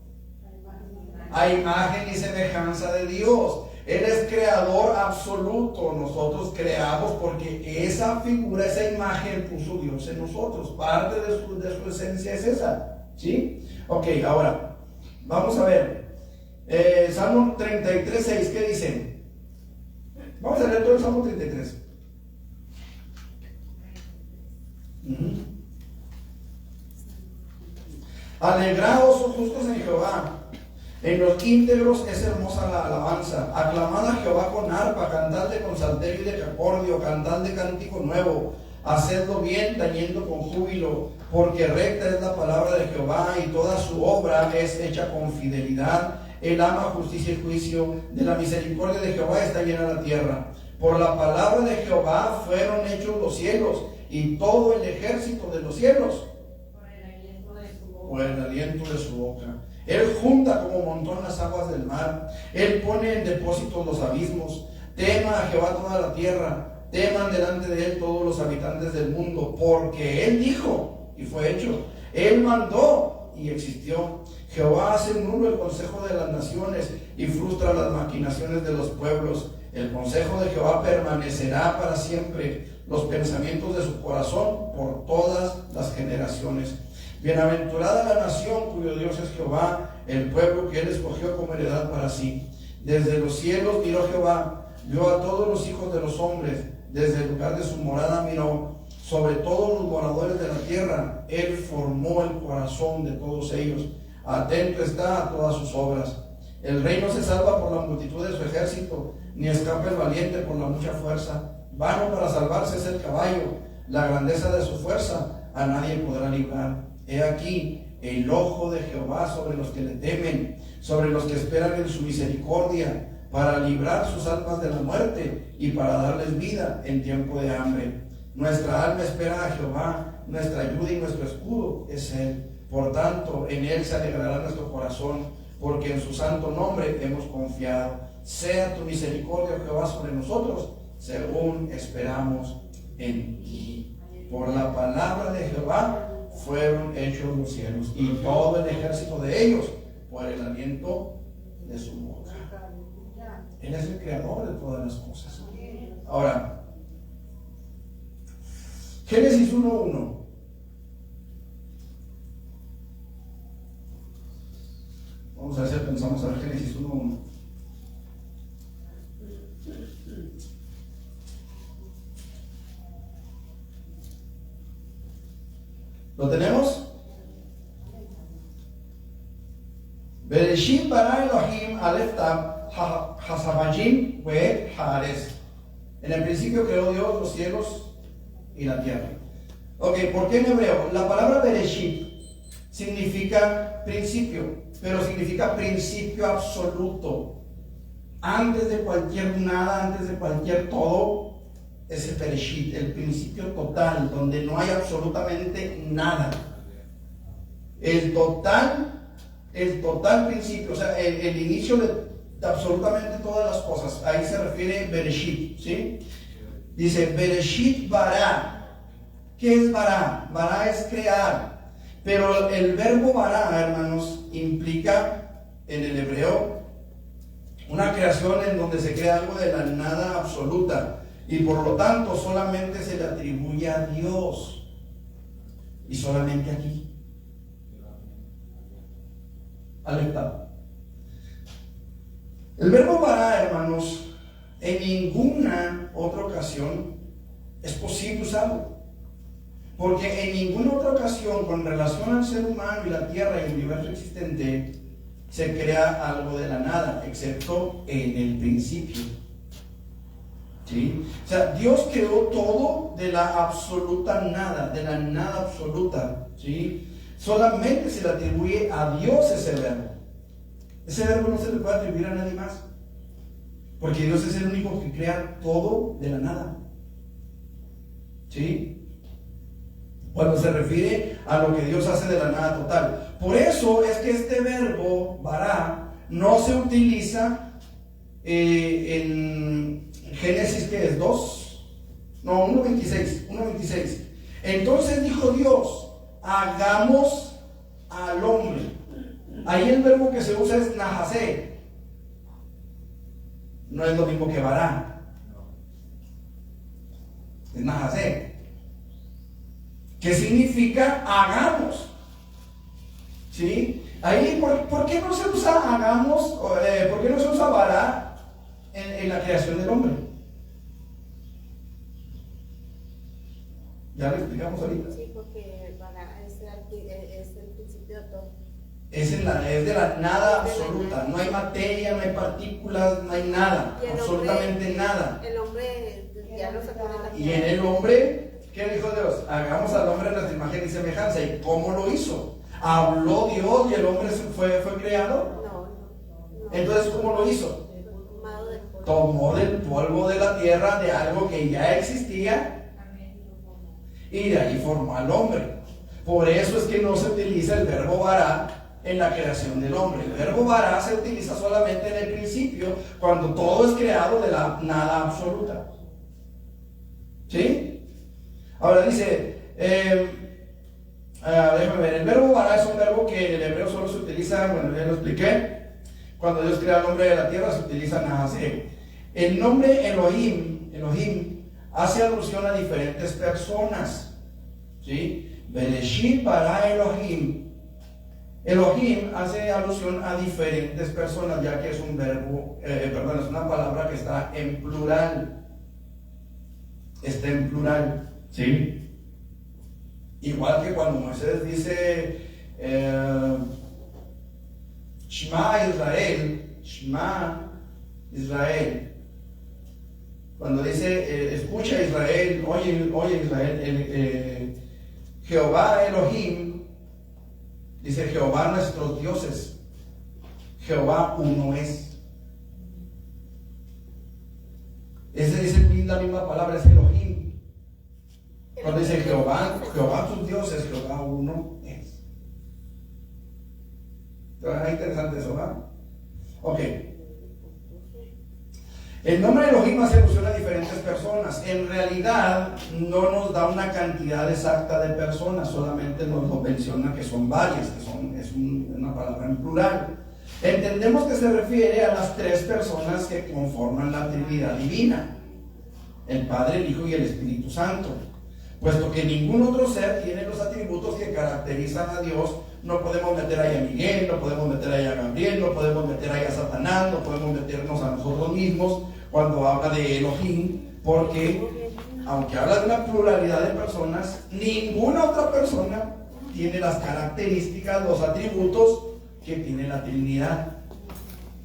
a imagen y semejanza de Dios. Él es creador absoluto, nosotros creamos porque esa figura, esa imagen puso Dios en nosotros. Parte de su esencia es esa, ¿sí? Ok, ahora vamos a ver Salmo 33:6, ¿qué dice? Vamos a leer todo el Salmo 33. Alegraos, oh justos, en Jehová, en los íntegros es hermosa la alabanza. Aclamad a Jehová con arpa, cantadle con salterio y de acordio, cantadle cántico nuevo, hacedlo bien, tañendo con júbilo, porque recta es la palabra de Jehová, y toda su obra es hecha con fidelidad. Él ama justicia y juicio, de la misericordia de Jehová está llena la tierra. Por la palabra de Jehová fueron hechos los cielos, y todo el ejército de los cielos, Por el aliento de su boca. por el aliento de su boca. Él junta como montón las aguas del mar, Él pone en depósitos los abismos. Tema a Jehová toda la tierra, teman delante de Él todos los habitantes del mundo, porque Él dijo y fue hecho, Él mandó y existió. Jehová hace nulo el consejo de las naciones y frustra las maquinaciones de los pueblos. El consejo de Jehová permanecerá para siempre, los pensamientos de su corazón por todas las generaciones. Bienaventurada la nación cuyo Dios es Jehová, el pueblo que Él escogió como heredad para sí. Desde los cielos miró Jehová, vio a todos los hijos de los hombres, desde el lugar de su morada miró, sobre todos los moradores de la tierra. Él formó el corazón de todos ellos, atento está a todas sus obras. El rey no se salva por la multitud de su ejército, ni escapa el valiente por la mucha fuerza. Vano para salvarse es el caballo, la grandeza de su fuerza a nadie podrá librar. He aquí el ojo de Jehová sobre los que le temen, sobre los que esperan en su misericordia, para librar sus almas de la muerte y para darles vida en tiempo de hambre. Nuestra alma espera a Jehová, nuestra ayuda y nuestro escudo es Él. Por tanto, en Él se alegrará nuestro corazón, porque en su santo nombre hemos confiado. Sea tu misericordia, Jehová, sobre nosotros, según esperamos en ti. Por la palabra de Jehová fueron hechos los cielos, y todo el ejército de ellos por el aliento de su boca. Él es el creador de todas las cosas. Ahora, Génesis 1:1. Vamos a ver si pensamos a ver Génesis 1:1. ¿Lo tenemos? Bereshit bara Elohim Aleph Tav Hasabajim Ve Haaretz. En el principio creó Dios los cielos y la tierra. Ok, ¿por qué en hebreo? La palabra Bereshit significa principio, pero significa principio absoluto. Antes de cualquier nada, antes de cualquier todo, es el Bereshit, el principio total, donde no hay absolutamente nada. El total principio, o sea, el inicio de absolutamente todas las cosas. Ahí se refiere Bereshit, ¿sí? Dice Bereshit bara. ¿Qué es bara? Bara es crear. Pero el verbo bara, hermanos, implica en el hebreo una creación en donde se crea algo de la nada absoluta. Y por lo tanto solamente se le atribuye a Dios. Y solamente aquí. Alerta. El verbo bara, hermanos, en ninguna otra ocasión es posible usarlo. Porque en ninguna otra ocasión, con relación al ser humano y la tierra y el universo existente, se crea algo de la nada, excepto en el principio. ¿Sí? O sea, Dios creó todo de la absoluta nada, de la nada absoluta. ¿Sí? Solamente se le atribuye a Dios ese verbo. Ese verbo no se le puede atribuir a nadie más, porque Dios es el único que crea todo de la nada. ¿Sí? Cuando se refiere a lo que Dios hace de la nada total. Por eso es que este verbo, bara, no se utiliza en Génesis, ¿qué es? 1:26. Entonces dijo Dios, hagamos al hombre. Ahí el verbo que se usa es nahasé. No es lo mismo que bara. Es nahasé. ¿Qué significa hagamos? ¿Sí? Ahí, ¿por qué no se usa hagamos? ¿Por qué no se usa bara en la creación del hombre? Ya lo explicamos ahorita. Sí, porque bara es el principio de todo. Es de la nada absoluta. No hay materia, no hay partículas, no hay nada. Absolutamente nada. El hombre ya lo sacó de la Y en el hombre ¿Qué dijo Dios? Hagamos al hombre en nuestra imagen y semejanza. ¿Y cómo lo hizo? ¿Habló Dios y el hombre fue creado? No. Entonces, ¿cómo lo hizo? Tomado del polvo. Tomó del polvo de la tierra, de algo que ya existía, y de ahí formó al hombre. Por eso es que no se utiliza el verbo vará en la creación del hombre. El verbo vará se utiliza solamente en el principio, cuando todo es creado de la nada absoluta. ¿Sí? Ahora dice, déjame ver, el verbo vará es un verbo que en el hebreo solo se utiliza, bueno, ya lo expliqué, cuando Dios crea el hombre de la tierra se utiliza nahasé. El nombre Elohim, hace alusión a diferentes personas, ¿sí? Bereshit bara Elohim. Elohim hace alusión a diferentes personas, ya que es un verbo, es una palabra que está en plural. Está en plural, ¿sí? Igual que cuando Moisés dice Shema Israel. Cuando dice escucha Israel, oye Israel, Jehová Elohim, dice Jehová nuestros dioses, Jehová uno es. Esa es la misma palabra, es Elohim. Cuando dice Jehová tus dioses, Jehová uno es. ¿Está interesante eso, ¿verdad? Ok. El nombre Elohim hace alusión a diferentes personas. En realidad no nos da una cantidad exacta de personas, solamente nos lo menciona que son varias, es una palabra en plural. Entendemos que se refiere a las tres personas que conforman la Trinidad divina: el Padre, el Hijo y el Espíritu Santo. Puesto que ningún otro ser tiene los atributos que caracterizan a Dios, no podemos meter ahí a Miguel, no podemos meter ahí a Gabriel, no podemos meter ahí a Satanás, no podemos meternos a nosotros mismos cuando habla de Elohim, porque aunque habla de una pluralidad de personas, ninguna otra persona tiene las características, los atributos que tiene la Trinidad.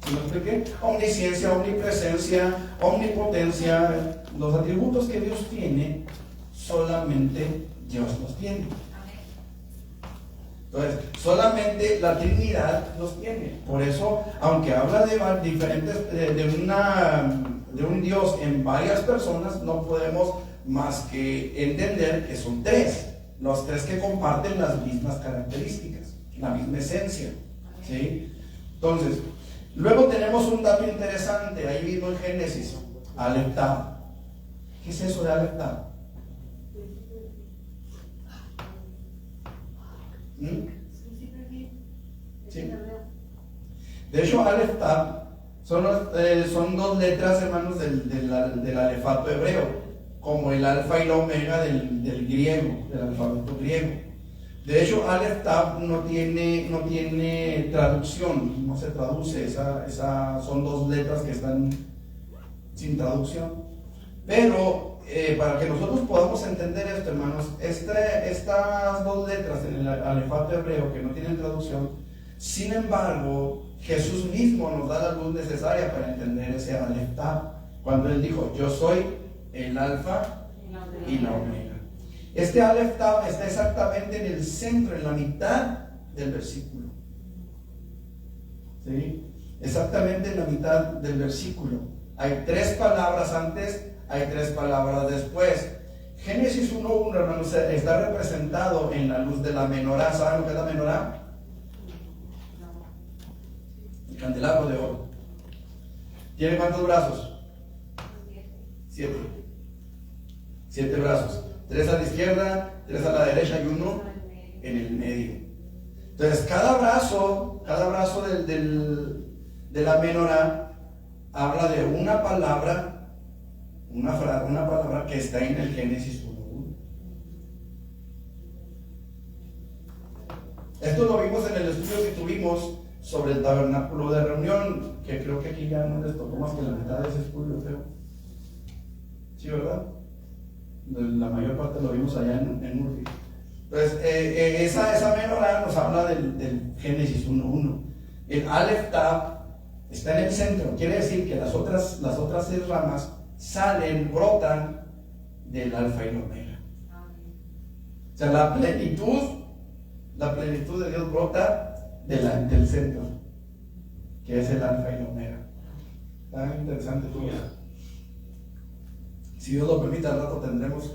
¿Sí me expliqué? Omnisciencia, omnipresencia, omnipotencia, los atributos que Dios tiene, solamente Dios los tiene. Entonces, solamente la Trinidad los tiene. Por eso, aunque habla de diferentes, de un Dios en varias personas, no podemos más que entender que son tres, los tres que comparten las mismas características, la misma esencia, ¿sí? Entonces, luego tenemos un dato interesante ahí mismo en Génesis, Aleph Tav. ¿Qué es eso de Aleph Tav? Sí. De hecho, Aleph Tav son dos letras, hermanos, del alefato hebreo, como el alfa y la omega del griego, del alfabeto griego. De hecho, Aleph Tav no tiene traducción, no se traduce, son dos letras que están sin traducción. Pero para que nosotros podamos entender esto, hermanos, estas dos letras en el alefato hebreo que no tienen traducción, sin embargo, Jesús mismo nos da la luz necesaria para entender ese Aleph Tav, cuando Él dijo: yo soy el alfa y la omega. Este Aleph Tav está exactamente en el centro, en la mitad del versículo. ¿Sí? Exactamente en la mitad del versículo. Hay tres palabras antes, hay tres palabras después. Génesis 1:1, hermanos, está representado en la luz de la menorá. ¿Saben lo que es la menorá? El candelabro de oro. ¿Tiene cuántos brazos? 7. 7 brazos. 3 a la izquierda, 3 a la derecha y uno en el medio. Entonces, cada brazo de la menorá habla de una palabra, una palabra que está en el Génesis 1:1. Esto lo vimos en el estudio que tuvimos sobre el tabernáculo de reunión, que creo que aquí ya no les tocó más que la mitad de ese estudio, creo. ¿Sí, verdad? La mayor parte lo vimos allá en Murphy. Entonces, esa menorá nos habla del Génesis 1:1. El Aleph Tav está en el centro, quiere decir que las otras 6 ramas brotan del alfa y la omega. O sea, la plenitud de Dios brota del centro, que es el alfa y el omega. Está interesante todo eso. Si Dios lo permite, al rato tendremos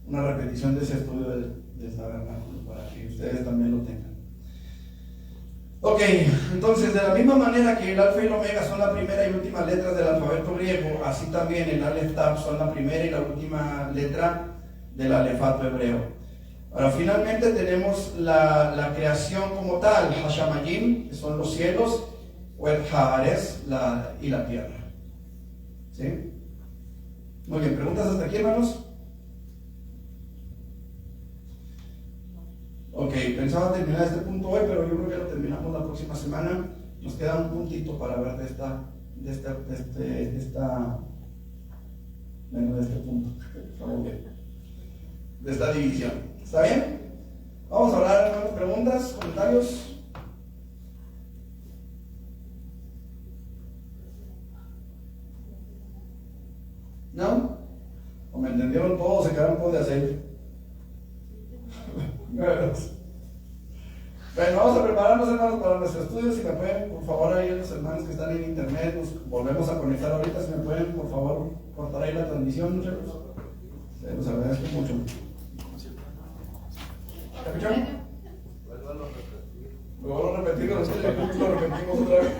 una repetición de ese estudio del tabernáculo para que ustedes también lo tengan. Ok, entonces de la misma manera que el alfa y el omega son la primera y última letra del alfabeto griego, así también el alef tav son la primera y la última letra del alefato hebreo. Ahora finalmente tenemos la creación como tal, Hashamayim, que son los cielos, o el Haares y la tierra. ¿Sí? Muy bien, ¿preguntas hasta aquí, hermanos? Ok, pensaba terminar este punto hoy, pero yo creo que lo terminamos la próxima semana. Nos queda un puntito para ver de este punto. De esta división. ¿Está bien? Vamos a hablar, hermanos, preguntas, comentarios. ¿No? ¿O me entendieron todos? Se quedaron todos de aceite. Bueno, vamos a prepararnos, hermanos, para nuestro estudio. Si me pueden, por favor, ahí los hermanos que están en internet, nos volvemos a conectar ahorita. Si me pueden, por favor, cortar ahí la transmisión, muchachos. Se los agradezco mucho. ¿Escucharon? Vuelvo a repetir. Lo vuelvo a repetir, lo repetimos otra vez.